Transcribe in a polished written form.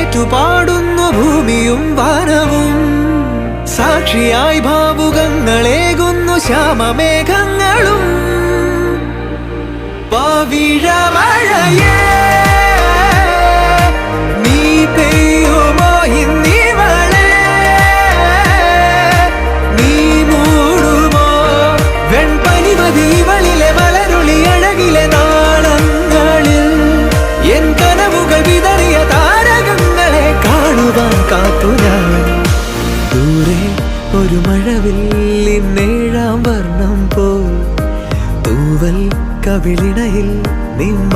ഏറ്റുപാടുന്നു ഭൂമിയും വാനവും. സാക്ഷിയായി ഭാവുകങ്ങളേകുന്നു ശ്യാമമേഘങ്ങളും. പവിഴമഴയേ നീ പെയ്യുമോ ഇന്നിവളെ, നീ മൂടുമോ വെൺപനിമതിവളിലെ മലരുളി അഴകിലെ നാളങ്ങളിൽ. എൻ കനവുകൾ വിതറിയ താരകങ്ങളെ കാണുവാൻ കാത്തു ഞാൻ. ദൂരെ ഒരു മഴവില്ലിന്നേഴാം വർണ്ണം പോ തൂവൽ കവിളിണയിൽ നിമ്മ